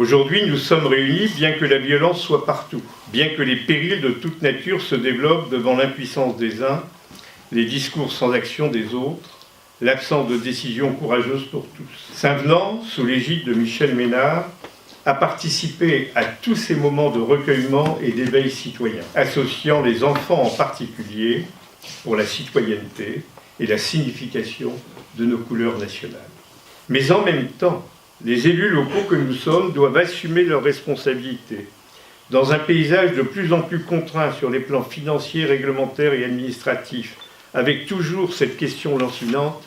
Aujourd'hui, nous sommes réunis bien que la violence soit partout, bien que les périls de toute nature se développent devant l'impuissance des uns, les discours sans action des autres, l'absence de décision courageuse pour tous. Saint-Venant, sous l'égide de Michel Ménard, a participé à tous ces moments de recueillement et d'éveil citoyen, associant les enfants en particulier pour la citoyenneté et la signification de nos couleurs nationales. Mais en même temps, les élus locaux que nous sommes doivent assumer leurs responsabilités. Dans un paysage de plus en plus contraint sur les plans financiers, réglementaires et administratifs, avec toujours cette question lancinante,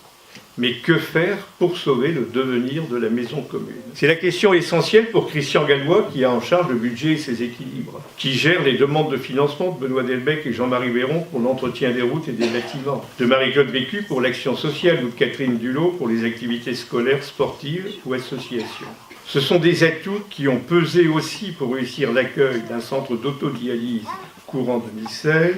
mais que faire pour sauver le devenir de la maison commune? C'est la question essentielle pour Christian Gallois, qui a en charge le budget et ses équilibres, qui gère les demandes de financement de Benoît Delbecq et Jean-Marie Véron pour l'entretien des routes et des bâtiments, de Marie-Claude Bécu pour l'action sociale ou de Catherine Dulot pour les activités scolaires, sportives ou associations. Ce sont des atouts qui ont pesé aussi pour réussir l'accueil d'un centre d'autodialyse courant 2016,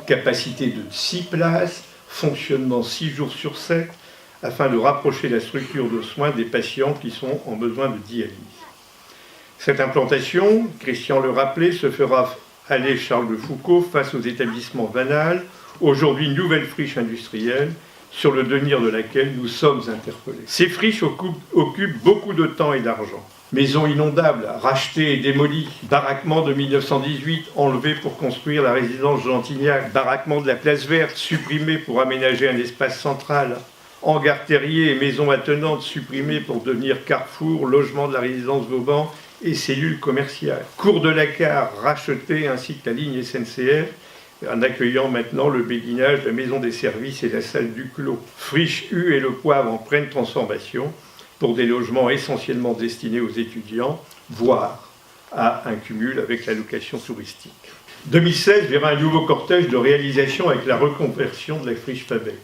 capacité de 6 places, fonctionnement 6 jours sur 7, afin de rapprocher la structure de soins des patients qui sont en besoin de dialyse. Cette implantation, Christian le rappelait, se fera aller Charles de Foucault face aux établissements Vanal, aujourd'hui nouvelle friche industrielle, sur le devenir de laquelle nous sommes interpellés. Ces friches occupent beaucoup de temps et d'argent. Maisons inondables, rachetées et démolies, baraquement de 1918, enlevé pour construire la résidence Gentignac, baraquement de la place verte, supprimé pour aménager un espace central, hangars terriers et maisons attenantes supprimées pour devenir carrefour, logement de la résidence Vauban et cellules commerciales. Cours de la Carre racheté ainsi que la ligne SNCF, en accueillant maintenant le béguinage, la maison des services et la salle du Clos. Friche U et le Poivre en pleine transformation pour des logements essentiellement destinés aux étudiants, voire à un cumul avec la location touristique. 2016 verra un nouveau cortège de réalisation avec la reconversion de la friche Fabec,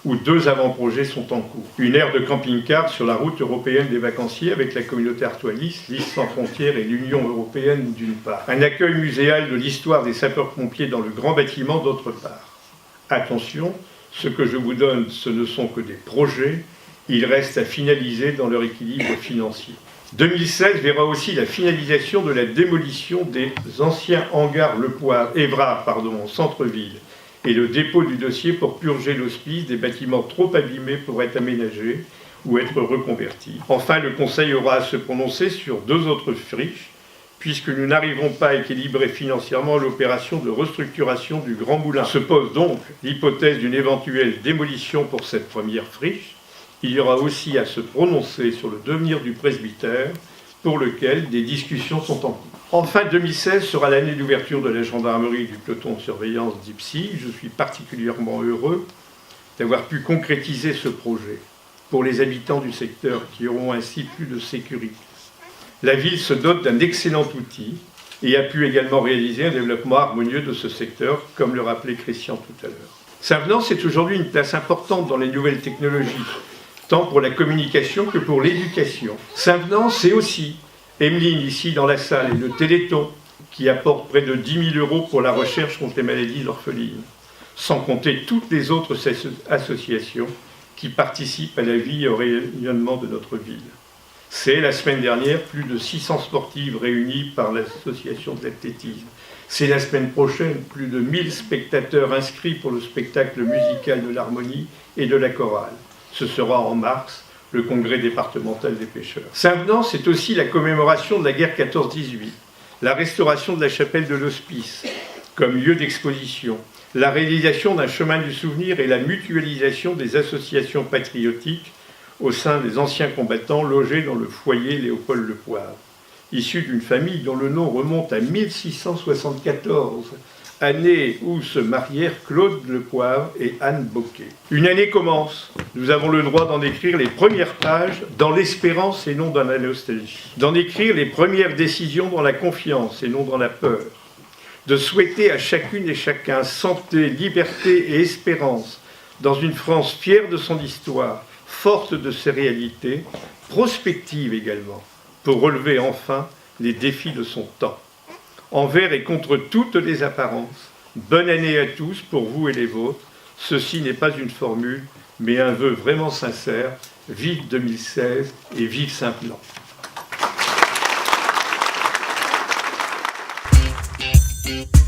où 2 avant-projets sont en cours. Une aire de camping-car sur la route européenne des vacanciers avec la communauté artoise, Liste sans frontières et l'Union européenne d'une part. Un accueil muséal de l'histoire des sapeurs-pompiers dans le grand bâtiment d'autre part. Attention, ce que je vous donne, ce ne sont que des projets, ils restent à finaliser dans leur équilibre financier. 2016 verra aussi la finalisation de la démolition des anciens hangars Évrard en centre-ville, et le dépôt du dossier pour purger l'hospice des bâtiments trop abîmés pour être aménagés ou être reconvertis. Enfin, le Conseil aura à se prononcer sur 2 autres friches, puisque nous n'arriverons pas à équilibrer financièrement l'opération de restructuration du Grand Moulin. Se pose donc l'hypothèse d'une éventuelle démolition pour cette première friche. Il y aura aussi à se prononcer sur le devenir du presbytère, pour lequel des discussions sont en cours. Enfin, 2016 sera l'année d'ouverture de la gendarmerie du peloton de surveillance d'Ipsy. Je suis particulièrement heureux d'avoir pu concrétiser ce projet pour les habitants du secteur qui auront ainsi plus de sécurité. La ville se dote d'un excellent outil et a pu également réaliser un développement harmonieux de ce secteur, comme le rappelait Christian tout à l'heure. Saint-Venant, c'est aujourd'hui une place importante dans les nouvelles technologies, tant pour la communication que pour l'éducation. Saint-Venant, c'est aussi Emeline, ici dans la salle, et le Téléthon, qui apporte près de 10 000 € pour la recherche contre les maladies orphelines, sans compter toutes les autres associations qui participent à la vie et au rayonnement de notre ville. C'est, la semaine dernière, plus de 600 sportives réunies par l'association de l'athlétisme. C'est la semaine prochaine, plus de 1000 spectateurs inscrits pour le spectacle musical de l'harmonie et de la chorale. Ce sera en mars, le congrès départemental des pêcheurs. Saint-Venant, c'est aussi la commémoration de la guerre 14-18, la restauration de la chapelle de l'Hospice comme lieu d'exposition, la réalisation d'un chemin du souvenir et la mutualisation des associations patriotiques au sein des anciens combattants logés dans le foyer Léopold Le Poivre, issu d'une famille dont le nom remonte à 1674, année où se marièrent Claude Le Poivre et Anne Boquet. Une année commence. Nous avons le droit d'en écrire les premières pages dans l'espérance et non dans la nostalgie. D'en écrire les premières décisions dans la confiance et non dans la peur. De souhaiter à chacune et chacun santé, liberté et espérance dans une France fière de son histoire, forte de ses réalités, prospective également, pour relever enfin les défis de son temps. Envers et contre toutes les apparences, bonne année à tous pour vous et les vôtres. Ceci n'est pas une formule, mais un vœu vraiment sincère. Vive 2016 et vive Saint-Venant. Thank